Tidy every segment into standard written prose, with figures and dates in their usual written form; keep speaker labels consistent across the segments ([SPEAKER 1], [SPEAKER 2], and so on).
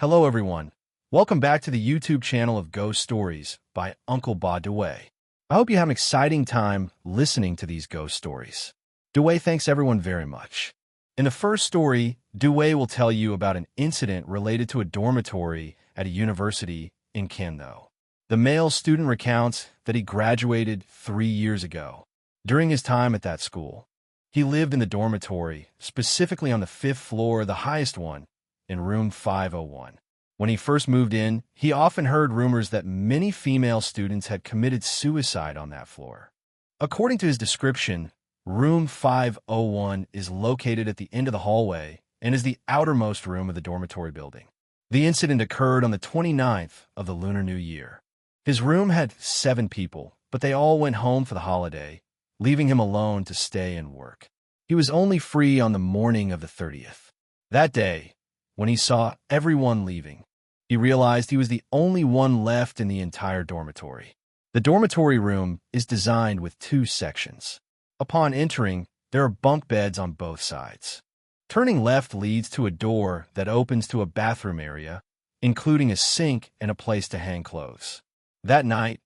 [SPEAKER 1] Hello everyone. Welcome back to the YouTube channel of Ghost Stories by Uncle Ba Dewey. I hope you have an exciting time listening to these ghost stories. Dewey thanks everyone very much. In the first story, Dewey will tell you about an incident related to a dormitory at a university in Kano. The male student recounts that he graduated 3 years ago. During his time at that school, he lived in the dormitory, specifically on the 5th floor, the highest one, in room 501. When he first moved in, he often heard rumors that many female students had committed suicide on that floor. According to his description, room 501 is located at the end of the hallway and is the outermost room of the dormitory building. The incident occurred on the 29th of the Lunar New Year. His room had 7 people, but they all went home for the holiday, leaving him alone to stay and work. He was only free on the morning of the 30th. That day, when he saw everyone leaving, he realized he was the only one left in the entire dormitory. The dormitory room is designed with 2 sections. Upon entering, there are bunk beds on both sides. Turning left leads to a door that opens to a bathroom area, including a sink and a place to hang clothes. That night,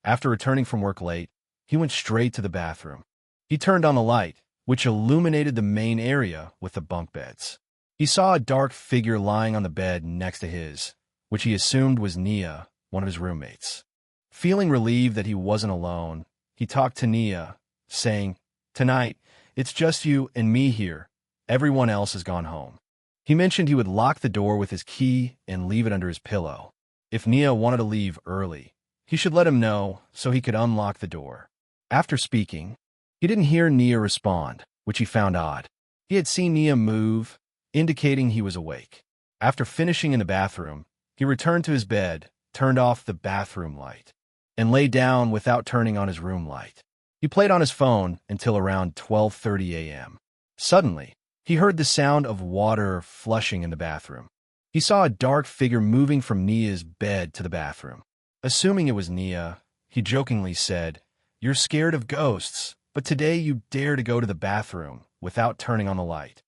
[SPEAKER 1] after returning from work late, he went straight to the bathroom. He turned on the light, which illuminated the main area with the bunk beds. He saw a dark figure lying on the bed next to his, which he assumed was Nia, one of his roommates. Feeling relieved that he wasn't alone, he talked to Nia, saying, "Tonight, it's just you and me here. Everyone else has gone home." He mentioned he would lock the door with his key and leave it under his pillow. If Nia wanted to leave early, he should let him know so he could unlock the door. After speaking, he didn't hear Nia respond, which he found odd. He had seen Nia move, indicating he was awake. After finishing in the bathroom, he returned to his bed, turned off the bathroom light, and lay down without turning on his room light. He played on his phone until around 12:30 a.m. Suddenly, he heard the sound of water flushing in the bathroom. He saw a dark figure moving from Nia's bed to the bathroom. Assuming it was Nia, he jokingly said, "You're scared of ghosts, but today you dare to go to the bathroom without turning on the light."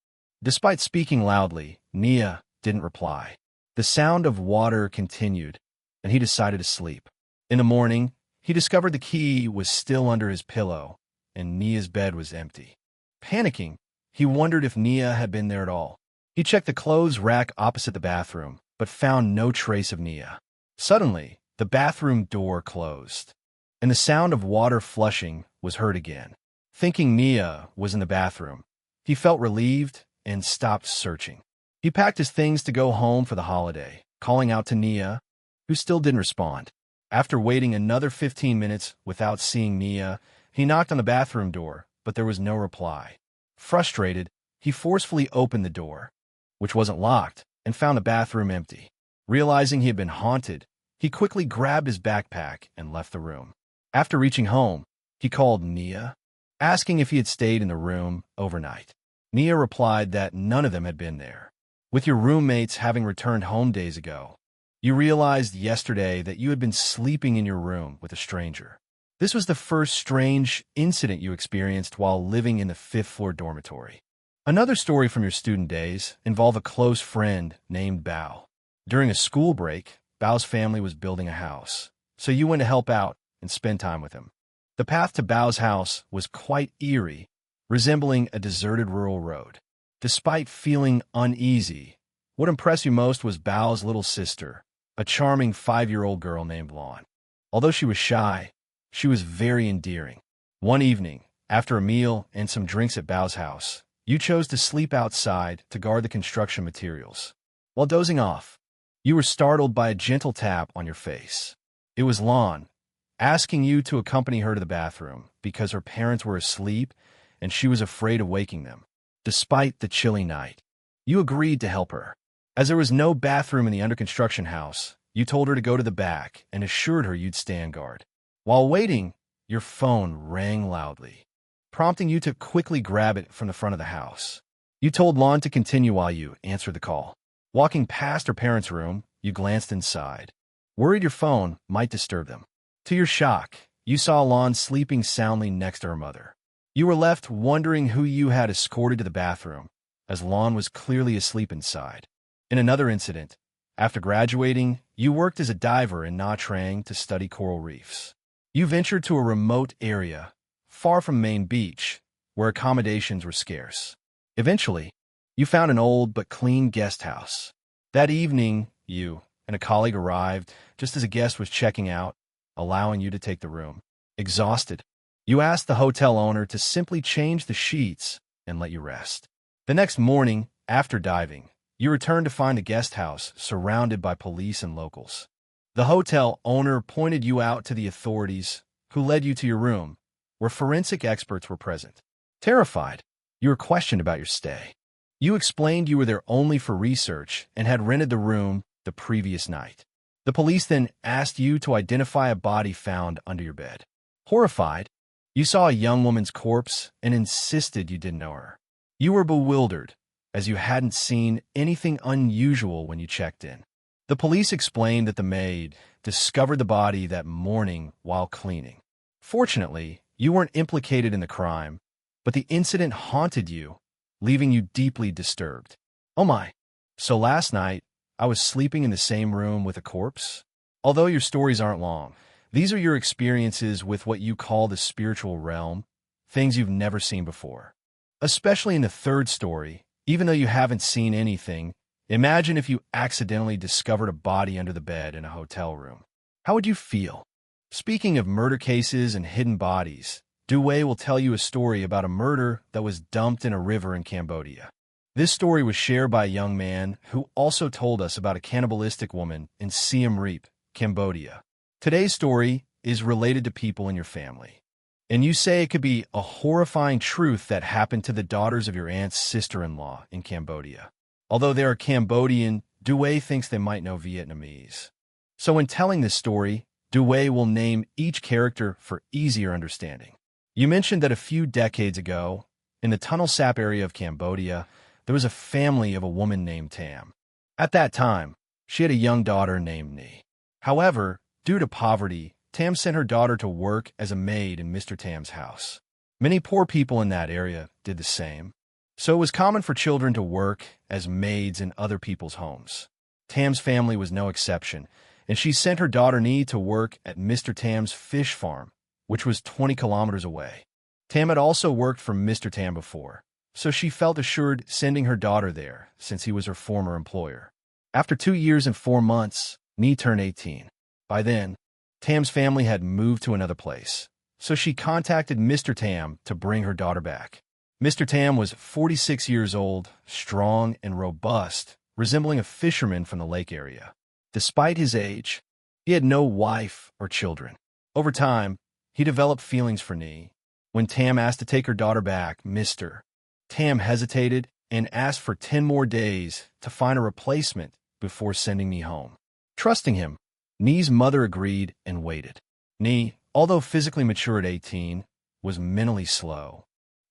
[SPEAKER 1] Despite speaking loudly, Nia didn't reply. The sound of water continued, and he decided to sleep. In the morning, he discovered the key was still under his pillow, and Nia's bed was empty. Panicking, he wondered if Nia had been there at all. He checked the clothes rack opposite the bathroom, but found no trace of Nia. Suddenly, the bathroom door closed, and the sound of water flushing was heard again. Thinking Nia was in the bathroom, he felt relieved and stopped searching. He packed his things to go home for the holiday, calling out to Nia, who still didn't respond. After waiting another 15 minutes without seeing Nia, he knocked on the bathroom door, but there was no reply. Frustrated, he forcefully opened the door, which wasn't locked, and found the bathroom empty. Realizing he had been haunted, he quickly grabbed his backpack and left the room. After reaching home, he called Nia, asking if he had stayed in the room overnight. Nia replied that none of them had been there. With your roommates having returned home days ago, you realized yesterday that you had been sleeping in your room with a stranger. This was the first strange incident you experienced while living in the 5th floor dormitory. Another story from your student days involved a close friend named Bao. During a school break, Bao's family was building a house, so you went to help out and spend time with him. The path to Bao's house was quite eerie, resembling a deserted rural road. Despite feeling uneasy, what impressed you most was Bao's little sister, a charming 5-year-old girl named Lawn. Although she was shy, she was very endearing. One evening, after a meal and some drinks at Bao's house, you chose to sleep outside to guard the construction materials. While dozing off, you were startled by a gentle tap on your face. It was Lawn, asking you to accompany her to the bathroom because her parents were asleep and she was afraid of waking them. Despite the chilly night, you agreed to help her. As there was no bathroom in the under-construction house, you told her to go to the back and assured her you'd stand guard. While waiting, your phone rang loudly, prompting you to quickly grab it from the front of the house. You told Lawn to continue while you answered the call. Walking past her parents' room, you glanced inside, worried your phone might disturb them. To your shock, you saw Lawn sleeping soundly next to her mother. You were left wondering who you had escorted to the bathroom, as Lawn was clearly asleep inside. In another incident, After graduating, you worked as a diver in Nha Trang to study coral reefs. You ventured to a remote area, far from main beach, where accommodations were scarce. Eventually, you found an old but clean guest house. That evening, you and a colleague arrived just as a guest was checking out, allowing you to take the room. Exhausted, you asked the hotel owner to simply change the sheets and let you rest. The next morning, after diving, you returned to find the guest house surrounded by police and locals. The hotel owner pointed you out to the authorities, who led you to your room, where forensic experts were present. Terrified, you were questioned about your stay. You explained you were there only for research and had rented the room the previous night. The police then asked you to identify a body found under your bed. Horrified, you saw a young woman's corpse and insisted you didn't know her. You were bewildered, as you hadn't seen anything unusual when you checked in. The police explained that the maid discovered the body that morning while cleaning. Fortunately, you weren't implicated in the crime, but the incident haunted you, leaving you deeply disturbed. Oh my, so last night, I was sleeping in the same room with a corpse? Although your stories aren't long, these are your experiences with what you call the spiritual realm, things you've never seen before. Especially in the third story, even though you haven't seen anything, imagine if you accidentally discovered a body under the bed in a hotel room. How would you feel? Speaking of murder cases and hidden bodies, Duy will tell you a story about a murder that was dumped in a river in Cambodia. This story was shared by a young man who also told us about a cannibalistic woman in Siem Reap, Cambodia. Today's story is related to people in your family. And you say it could be a horrifying truth that happened to the daughters of your aunt's sister-in-law in Cambodia. Although they are Cambodian, Duy thinks they might know Vietnamese. So in telling this story, Duy will name each character for easier understanding. You mentioned that a few decades ago, in the Tunnel Sap area of Cambodia, there was a family of a woman named Tam. At that time, she had a young daughter named Nhi. However, due to poverty, Tam sent her daughter to work as a maid in Mr. Tam's house. Many poor people in that area did the same, so it was common for children to work as maids in other people's homes. Tam's family was no exception, and she sent her daughter Nhi to work at Mr. Tam's fish farm, which was 20 kilometers away. Tam had also worked for Mr. Tam before, so she felt assured sending her daughter there since he was her former employer. After 2 years and 4 months, Nhi turned 18. By then, Tam's family had moved to another place, so she contacted Mr. Tam to bring her daughter back. Mr. Tam was 46 years old, strong and robust, resembling a fisherman from the lake area. Despite his age, he had no wife or children. Over time, he developed feelings for Nhi. When Tam asked to take her daughter back, Mr. Tam hesitated and asked for 10 more days to find a replacement before sending Nhi home. Trusting him, Nhi's mother agreed and waited. Nhi, although physically mature at 18, was mentally slow.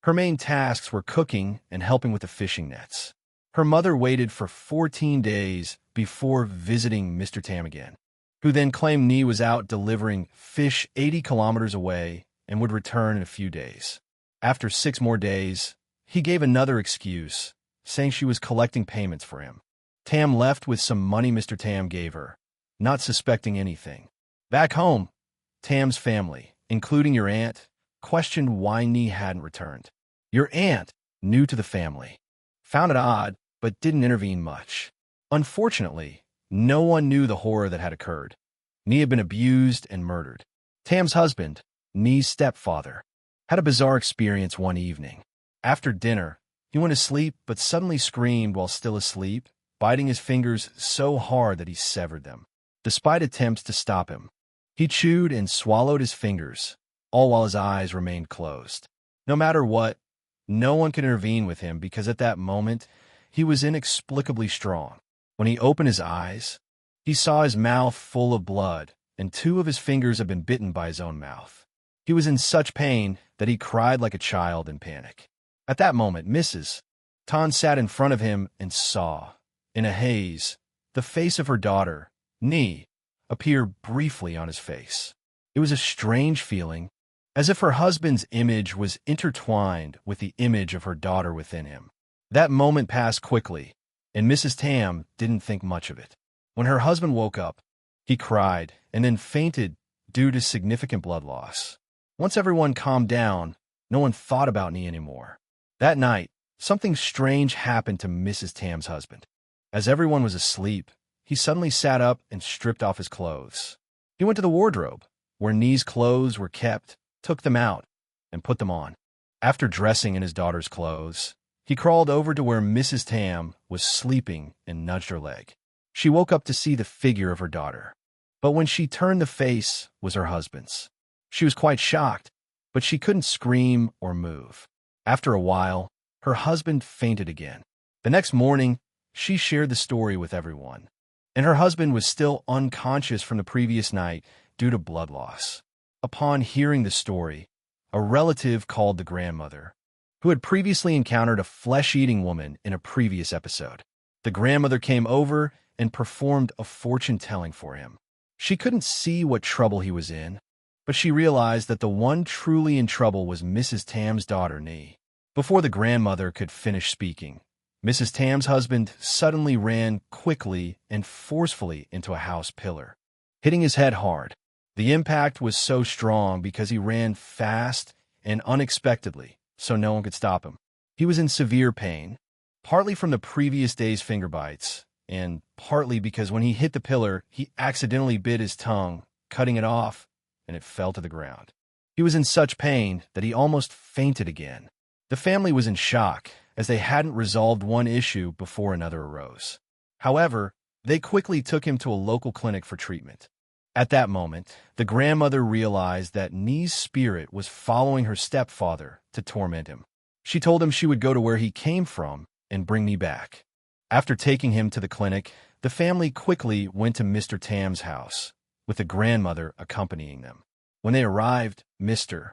[SPEAKER 1] Her main tasks were cooking and helping with the fishing nets. Her mother waited for 14 days before visiting Mr. Tam again, who then claimed Nhi was out delivering fish 80 kilometers away and would return in a few days. After 6 more days, he gave another excuse, saying she was collecting payments for him. Tam left with some money Mr. Tam gave her, not suspecting anything. Back home, Tam's family, including your aunt, questioned why Nhi hadn't returned. Your aunt, new to the family, found it odd but didn't intervene much. Unfortunately, no one knew the horror that had occurred. Nhi had been abused and murdered. Tam's husband, Nhi's stepfather, had a bizarre experience one evening. After dinner, he went to sleep but suddenly screamed while still asleep, biting his fingers so hard that he severed them. Despite attempts to stop him, he chewed and swallowed his fingers, all while his eyes remained closed. No matter what, no one could intervene with him because at that moment, he was inexplicably strong. When he opened his eyes, he saw his mouth full of blood, and 2 of his fingers had been bitten by his own mouth. He was in such pain that he cried like a child in panic. At that moment, Mrs. Tan sat in front of him and saw, in a haze, the face of her daughter, Nhi, appear briefly on his face. It was a strange feeling, as if her husband's image was intertwined with the image of her daughter within him. That moment passed quickly, and Mrs. Tam didn't think much of it. When her husband woke up, he cried and then fainted due to significant blood loss. Once everyone calmed down, no one thought about Nee anymore. That night, something strange happened to Mrs. Tam's husband. As everyone was asleep, he suddenly sat up and stripped off his clothes. He went to the wardrobe, where Nee's clothes were kept, took them out, and put them on. After dressing in his daughter's clothes, he crawled over to where Mrs. Tam was sleeping and nudged her leg. She woke up to see the figure of her daughter. But when she turned, the face was her husband's. She was quite shocked, but she couldn't scream or move. After a while, her husband fainted again. The next morning, she shared the story with everyone, and her husband was still unconscious from the previous night due to blood loss. Upon hearing the story, a relative called the grandmother, who had previously encountered a flesh-eating woman in a previous episode. The grandmother came over and performed a fortune-telling for him. She couldn't see what trouble he was in, but she realized that the one truly in trouble was Mrs. Tam's daughter, Nee. Before the grandmother could finish speaking, Mrs. Tam's husband suddenly ran quickly and forcefully into a house pillar, hitting his head hard. The impact was so strong because he ran fast and unexpectedly, so no one could stop him. He was in severe pain, partly from the previous day's finger bites, and partly because when he hit the pillar, he accidentally bit his tongue, cutting it off, and it fell to the ground. He was in such pain that he almost fainted again. The family was in shock, as they hadn't resolved one issue before another arose. However, they quickly took him to a local clinic for treatment. At that moment, the grandmother realized that Nee's spirit was following her stepfather to torment him. She told him she would go to where he came from and bring Nee back. After taking him to the clinic, the family quickly went to Mr. Tam's house, with the grandmother accompanying them. When they arrived, Mr.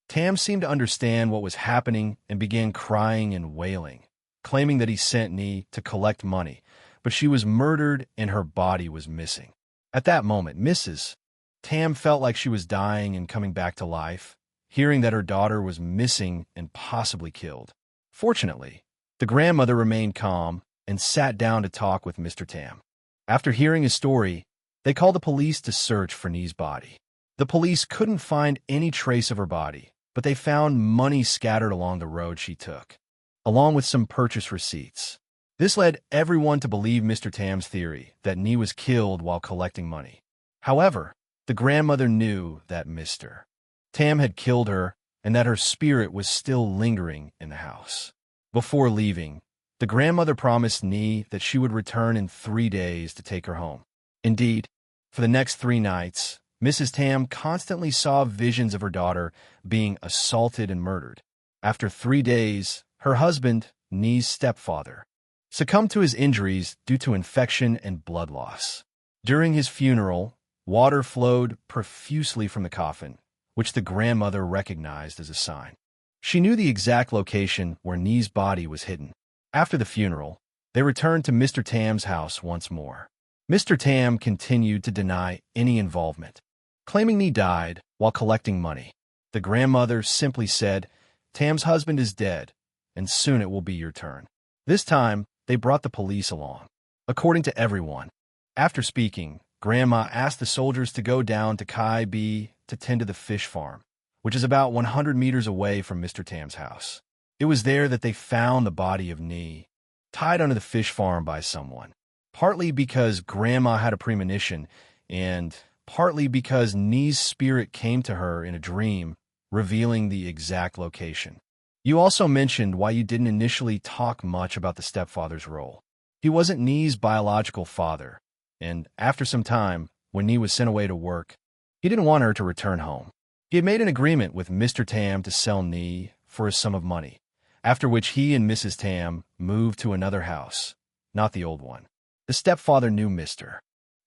[SPEAKER 1] Tam seemed to understand what was happening and began crying and wailing, claiming that he sent Nee to collect money, but she was murdered and her body was missing. At that moment, Mrs. Tam felt like she was dying and coming back to life, hearing that her daughter was missing and possibly killed. Fortunately, the grandmother remained calm and sat down to talk with Mr. Tam. After hearing his story, they called the police to search for Nee's body. The police couldn't find any trace of her body, but they found money scattered along the road she took, along with some purchase receipts. This led everyone to believe Mr. Tam's theory that Nee was killed while collecting money. However, the grandmother knew that Mr. Tam had killed her and that her spirit was still lingering in the house. Before leaving, the grandmother promised Nee that she would return in 3 days to take her home. Indeed, for the next 3 nights, Mrs. Tam constantly saw visions of her daughter being assaulted and murdered. After 3 days, her husband, Nee's stepfather, succumbed to his injuries due to infection and blood loss. During his funeral, water flowed profusely from the coffin, which the grandmother recognized as a sign. She knew the exact location where Nee's body was hidden. After the funeral, they returned to Mr. Tam's house once more. Mr. Tam continued to deny any involvement, claiming Nee died while collecting money. The grandmother simply said, "Tam's husband is dead, and soon it will be your turn." This time, they brought the police along. According to everyone, after speaking, Grandma asked the soldiers to go down to Kai B to tend to the fish farm, which is about 100 meters away from Mr. Tam's house. It was there that they found the body of Nee, tied under the fish farm by someone, partly because Grandma had a premonition, and partly because Nee's spirit came to her in a dream, revealing the exact location. You also mentioned why you didn't initially talk much about the stepfather's role. He wasn't Nee's biological father, and after some time, when Nee was sent away to work, he didn't want her to return home. He had made an agreement with Mr. Tam to sell Nee for a sum of money, after which he and Mrs. Tam moved to another house, not the old one. The stepfather knew Mr.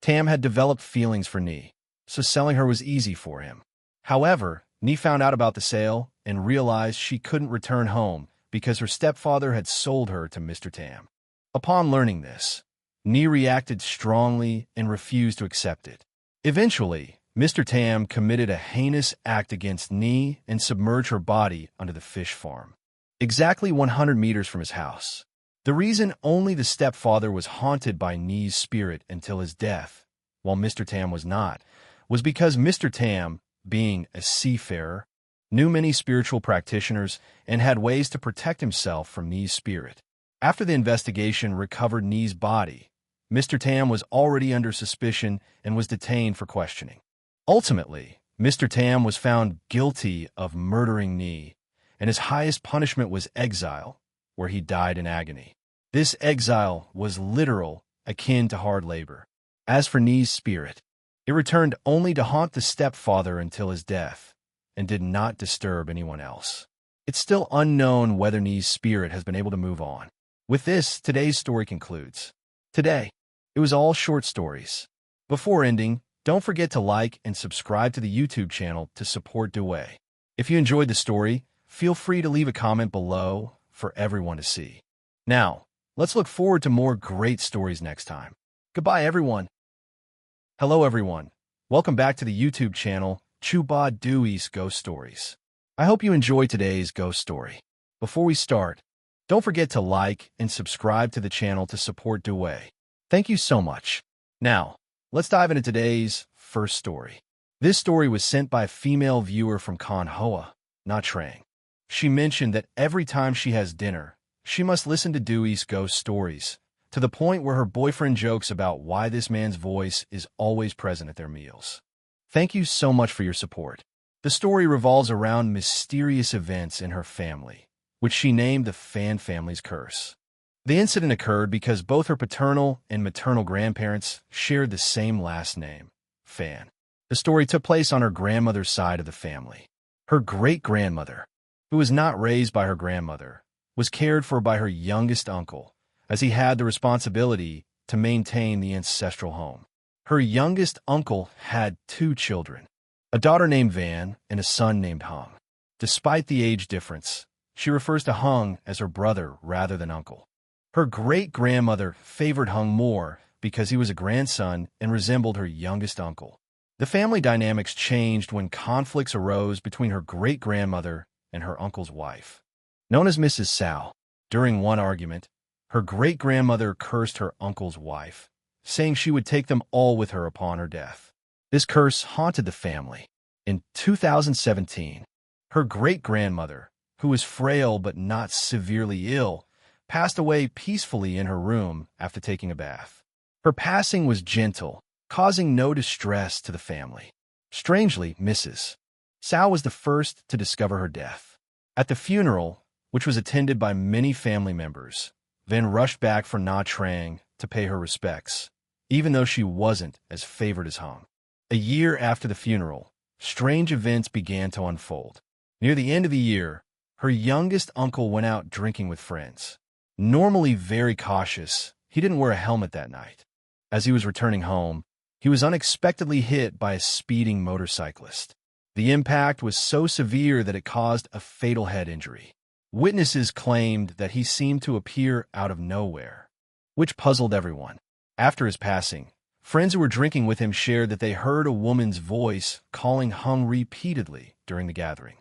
[SPEAKER 1] Tam had developed feelings for Nee, so selling her was easy for him. However, Nee found out about the sale and realized she couldn't return home because her stepfather had sold her to Mr. Tam. Upon learning this, Nee reacted strongly and refused to accept it. Eventually, Mr. Tam committed a heinous act against Nee and submerged her body under the fish farm, exactly 100 meters from his house. The reason only the stepfather was haunted by Nee's spirit until his death, while Mr. Tam was not, was because Mr. Tam, being a seafarer, knew many spiritual practitioners and had ways to protect himself from Nee's spirit. After the investigation recovered Nee's body, Mr. Tam was already under suspicion and was detained for questioning. Ultimately, Mr. Tam was found guilty of murdering Nee, and his highest punishment was exile, where he died in agony. This exile was literal, akin to hard labor. As for Nee's spirit, it returned only to haunt the stepfather until his death, and did not disturb anyone else. It's still unknown whether Nee's spirit has been able to move on. With this, today's story concludes. Today, it was all short stories. Before ending, don't forget to like and subscribe to the YouTube channel to support Duway. If you enjoyed the story, feel free to leave a comment below for everyone to see. Now, let's look forward to more great stories next time. Goodbye, everyone. Hello, everyone. Welcome back to the YouTube channel, Chuba Dewey's Ghost Stories. I hope you enjoyed today's ghost story. Before we start, don't forget to like and subscribe to the channel to support Duway. Thank you so much. Now, let's dive into today's first story. This story was sent by a female viewer from Kanhoa, Nha Trang. She mentioned that every time she has dinner, she must listen to Dewey's ghost stories, to the point where her boyfriend jokes about why this man's voice is always present at their meals. Thank you so much for your support. The story revolves around mysterious events in her family, which she named the Fan family's curse. The incident occurred because both her paternal and maternal grandparents shared the same last name, Fan. The story took place on her grandmother's side of the family. Her great-grandmother, who was not raised by her grandmother, was cared for by her youngest uncle, as he had the responsibility to maintain the ancestral home. Her youngest uncle had 2 children, a daughter named Van and a son named Hung. Despite the age difference, she refers to Hung as her brother rather than uncle. Her great-grandmother favored Hung more because he was a grandson and resembled her youngest uncle. The family dynamics changed when conflicts arose between her great-grandmother and her uncle's wife. Known as Mrs. Sao, during one argument, her great-grandmother cursed her uncle's wife, saying she would take them all with her upon her death. This curse haunted the family. In 2017, her great-grandmother, who was frail but not severely ill, passed away peacefully in her room after taking a bath. Her passing was gentle, causing no distress to the family. Strangely, Mrs. Sao was the first to discover her death. At the funeral, which was attended by many family members, Van rushed back for Nha Trang to pay her respects, even though she wasn't as favored as Hung. A year after the funeral, strange events began to unfold. Near the end of the year, her youngest uncle went out drinking with friends. Normally very cautious, he didn't wear a helmet that night. As he was returning home, he was unexpectedly hit by a speeding motorcyclist. The impact was so severe that it caused a fatal head injury. Witnesses claimed that he seemed to appear out of nowhere, which puzzled everyone. After his passing, friends who were drinking with him shared that they heard a woman's voice calling Hung repeatedly during the gathering.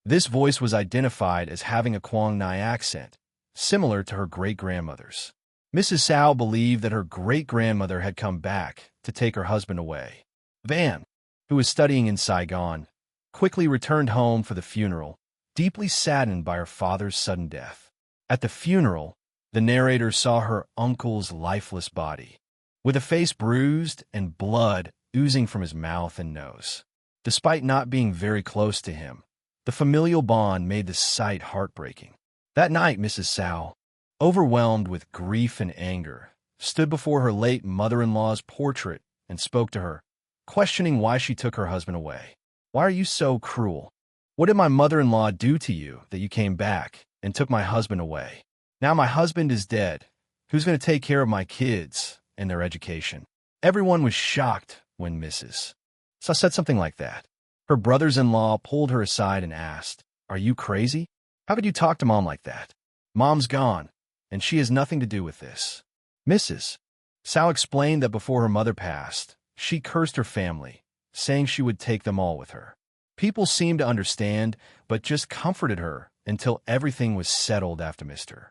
[SPEAKER 1] This voice was identified as having a Quang Ngai accent, similar to her great-grandmother's. Mrs. Sao believed that her great-grandmother had come back to take her husband away. Van, who was studying in Saigon, quickly returned home for the funeral, deeply saddened by her father's sudden death. At the funeral, the narrator saw her uncle's lifeless body, with a face bruised and blood oozing from his mouth and nose. Despite not being very close to him, the familial bond made the sight heartbreaking. That night, Mrs. Sao, overwhelmed with grief and anger, stood before her late mother-in-law's portrait and spoke to her, questioning why she took her husband away. "Why are you so cruel? What did my mother-in-law do to you that you came back and took my husband away? Now my husband is dead. Who's going to take care of my kids and their education?" Everyone was shocked when Mrs. Sao said something like that. Her brothers-in-law pulled her aside and asked, "Are you crazy? How could you talk to Mom like that? Mom's gone, and she has nothing to do with this." Mrs. Sao explained that before her mother passed, she cursed her family, saying she would take them all with her. People seemed to understand, but just comforted her until everything was settled after Mr.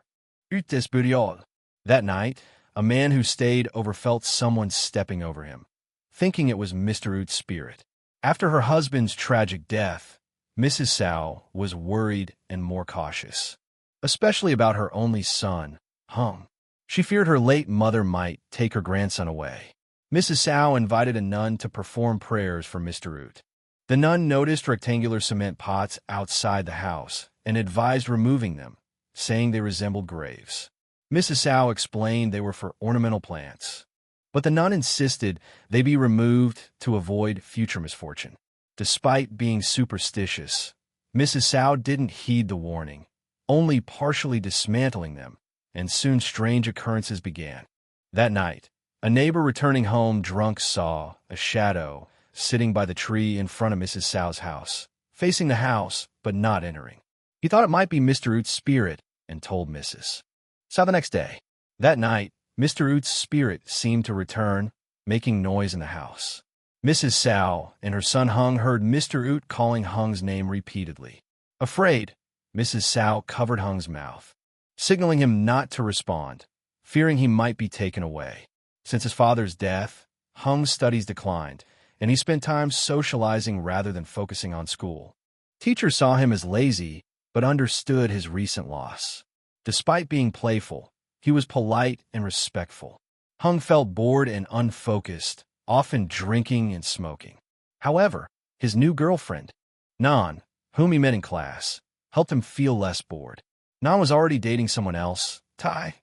[SPEAKER 1] Utes burial. That night, a man who stayed over felt someone stepping over him, thinking it was Mr. Ute's spirit. After her husband's tragic death, Mrs. Sao was worried and more cautious, especially about her only son, Hung. She feared her late mother might take her grandson away. Mrs. Sao invited a nun to perform prayers for Mr. Ute. The nun noticed rectangular cement pots outside the house and advised removing them, saying they resembled graves. Mrs. Sao explained they were for ornamental plants, but the nun insisted they be removed to avoid future misfortune. Despite being superstitious, Mrs. Sao didn't heed the warning, only partially dismantling them, and soon strange occurrences began. That night, a neighbor returning home drunk saw a shadow sitting by the tree in front of Mrs. Sao's house, facing the house but not entering. He thought it might be Mr. Ute's spirit and told Mrs. Sao the next day. That night, Mr. Ute's spirit seemed to return, making noise in the house. Mrs. Sao and her son Hung heard Mr. Ute calling Hung's name repeatedly. Afraid, Mrs. Sao covered Hung's mouth, signaling him not to respond, fearing he might be taken away. Since his father's death, Hung's studies declined, and he spent time socializing rather than focusing on school. Teachers saw him as lazy, but understood his recent loss. Despite being playful, he was polite and respectful. Hung felt bored and unfocused, often drinking and smoking. However, his new girlfriend, Nan, whom he met in class, helped him feel less bored. Nan was already dating someone else, Tai,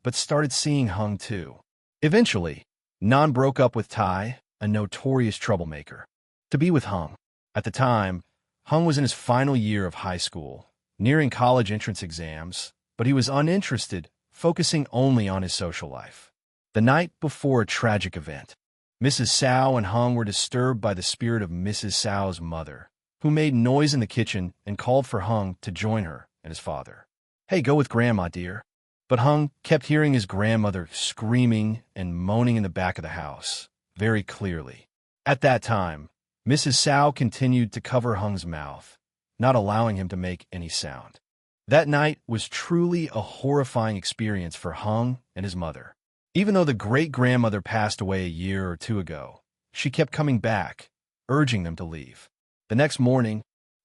[SPEAKER 1] but started seeing Hung too. Eventually, Nan broke up with Tai, a notorious troublemaker, to be with Hung. At the time, Hung was in his final year of high school, nearing college entrance exams, but he was uninterested, focusing only on his social life. The night before a tragic event, Mrs. Sao and Hung were disturbed by the spirit of Mrs. Sao's mother, who made noise in the kitchen and called for Hung to join her and his father. Hey, go with Grandma, dear. But Hung kept hearing his grandmother screaming and moaning in the back of the house, very clearly. At that time, Mrs. Sao continued to cover Hung's mouth, not allowing him to make any sound. That night was truly a horrifying experience for Hung and his mother. Even though the great-grandmother passed away a year or two ago, she kept coming back, urging them to leave. The next morning,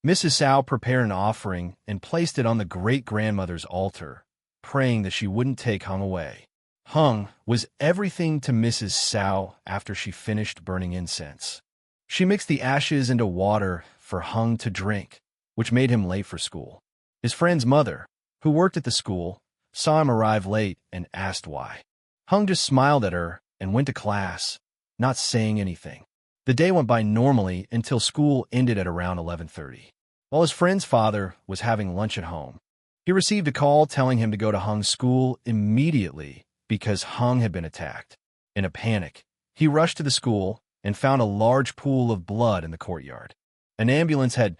[SPEAKER 1] Mrs. Sao prepared an offering and placed it on the great-grandmother's altar, praying that she wouldn't take Hung away. Hung was everything to Mrs. Sao after she finished burning incense. She mixed the ashes into water for Hung to drink, which made him late for school. His friend's mother, who worked at the school, saw him arrive late and asked why. Hung just smiled at her and went to class, not saying anything. The day went by normally until school ended at around 11:30. While his friend's father was having lunch at home, he received a call telling him to go to Hung's school immediately because Hung had been attacked. In a panic, he rushed to the school and found a large pool of blood in the courtyard. An ambulance had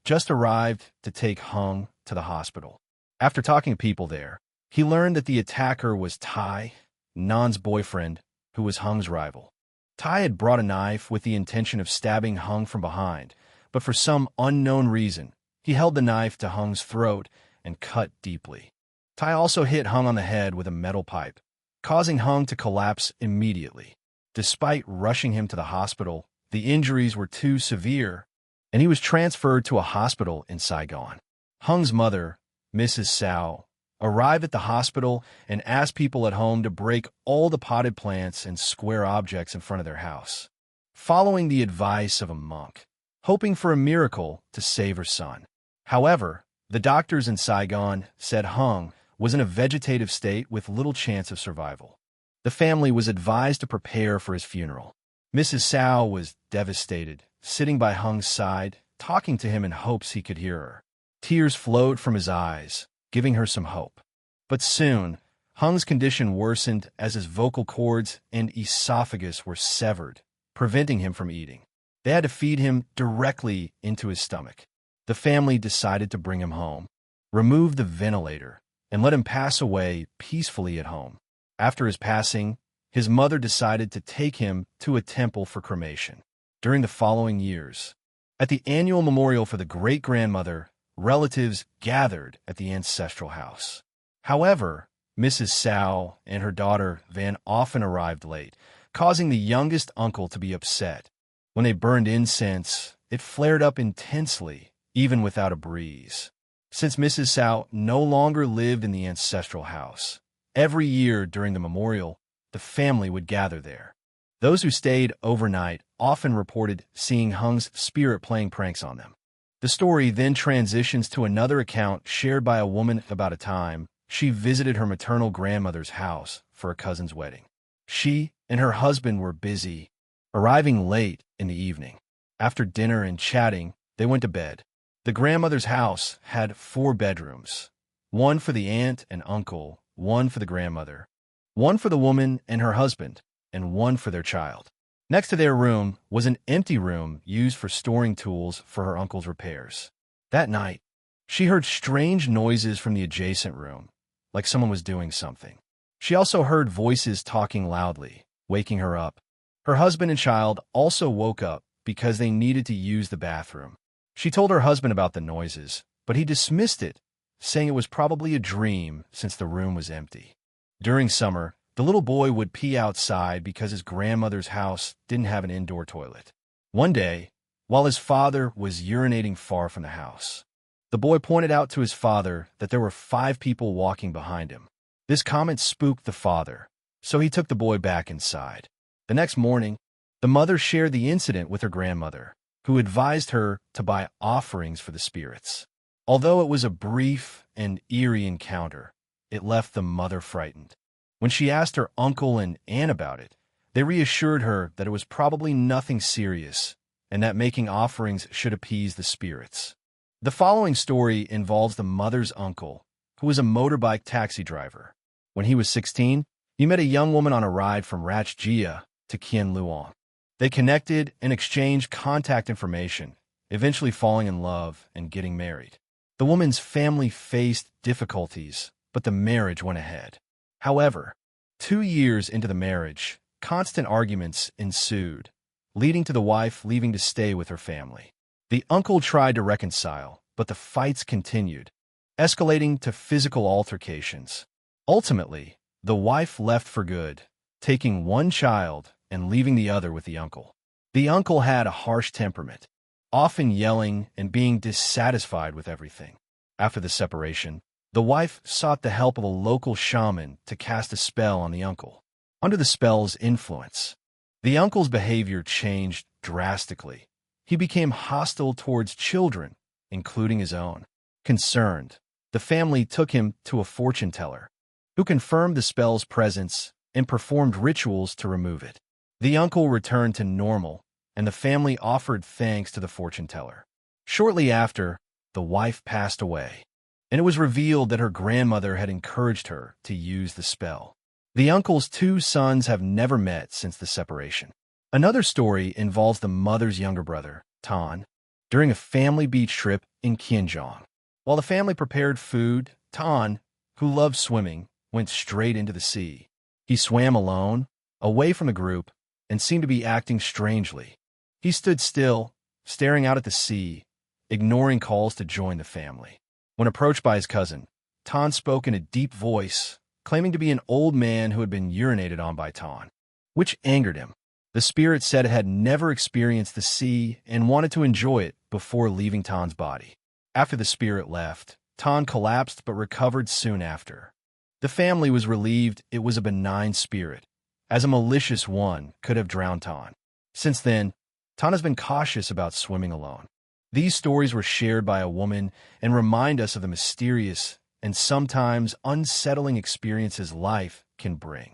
[SPEAKER 1] just arrived to take Hung to the hospital. After talking to people there, he learned that the attacker was Tai, Nan's boyfriend, who was Hung's rival. Tai had brought a knife with the intention of stabbing Hung from behind, but for some unknown reason, he held the knife to Hung's throat and cut deeply. Tai also hit Hung on the head with a metal pipe, causing Hung to collapse immediately. Despite rushing him to the hospital, the injuries were too severe, and he was transferred to a hospital in Saigon. Hung's mother, Mrs. Sao, arrived at the hospital and asked people at home to break all the potted plants and square objects in front of their house, following the advice of a monk, hoping for a miracle to save her son. However, the doctors in Saigon said Hung was in a vegetative state with little chance of survival. The family was advised to prepare for his funeral. Mrs. Sao was devastated, sitting by Hung's side, talking to him in hopes he could hear her. Tears flowed from his eyes, giving her some hope. But soon, Hung's condition worsened as his vocal cords and esophagus were severed, preventing him from eating. They had to feed him directly into his stomach. The family decided to bring him home, remove the ventilator, and let him pass away peacefully at home. After his passing, his mother decided to take him to a temple for cremation. During the following years, at the annual memorial for the great-grandmother, relatives gathered at the ancestral house. However, Mrs. Sow and her daughter Van often arrived late, causing the youngest uncle to be upset. When they burned incense, it flared up intensely, even without a breeze. Since Mrs. Sow no longer lived in the ancestral house, every year during the memorial, the family would gather there. Those who stayed overnight often reported seeing Hung's spirit playing pranks on them. The story then transitions to another account shared by a woman about a time she visited her maternal grandmother's house for a cousin's wedding. She and her husband were busy, arriving late in the evening. After dinner and chatting, they went to bed. The grandmother's house had 4 bedrooms, one for the aunt and uncle, one for the grandmother, one for the woman and her husband, and one for their child. Next to their room was an empty room used for storing tools for her uncle's repairs. That night, she heard strange noises from the adjacent room, like someone was doing something. She also heard voices talking loudly, waking her up. Her husband and child also woke up because they needed to use the bathroom. She told her husband about the noises, but he dismissed it, saying it was probably a dream since the room was empty. During summer, the little boy would pee outside because his grandmother's house didn't have an indoor toilet. One day, while his father was urinating far from the house, the boy pointed out to his father that there were 5 people walking behind him. This comment spooked the father, so he took the boy back inside. The next morning, the mother shared the incident with her grandmother, who advised her to buy offerings for the spirits. Although it was a brief and eerie encounter, it left the mother frightened. When she asked her uncle and aunt about it, they reassured her that it was probably nothing serious and that making offerings should appease the spirits. The following story involves the mother's uncle, who was a motorbike taxi driver. When he was 16, he met a young woman on a ride from Rachjia to Kien Luong. They connected and exchanged contact information, eventually falling in love and getting married. The woman's family faced difficulties, but the marriage went ahead. However, 2 years into the marriage, constant arguments ensued, leading to the wife leaving to stay with her family. The uncle tried to reconcile, but the fights continued, escalating to physical altercations. Ultimately, the wife left for good, taking one child and leaving the other with the uncle. The uncle had a harsh temperament, often yelling and being dissatisfied with everything. After the separation, the wife sought the help of a local shaman to cast a spell on the uncle. Under the spell's influence, the uncle's behavior changed drastically. He became hostile towards children, including his own. Concerned, the family took him to a fortune teller, who confirmed the spell's presence and performed rituals to remove it. The uncle returned to normal, and the family offered thanks to the fortune teller. Shortly after, the wife passed away, and it was revealed that her grandmother had encouraged her to use the spell. The uncle's 2 sons have never met since the separation. Another story involves the mother's younger brother, Tan, during a family beach trip in Kianjiang. While the family prepared food, Tan, who loved swimming, went straight into the sea. He swam alone, away from the group, and seemed to be acting strangely. He stood still, staring out at the sea, ignoring calls to join the family. When approached by his cousin, Tan spoke in a deep voice, claiming to be an old man who had been urinated on by Tan, which angered him. The spirit said it had never experienced the sea and wanted to enjoy it before leaving Tan's body. After the spirit left, Tan collapsed but recovered soon after. The family was relieved it was a benign spirit, as a malicious one could have drowned Tan. Since then, Tan has been cautious about swimming alone. These stories were shared by a woman and remind us of the mysterious and sometimes unsettling experiences life can bring.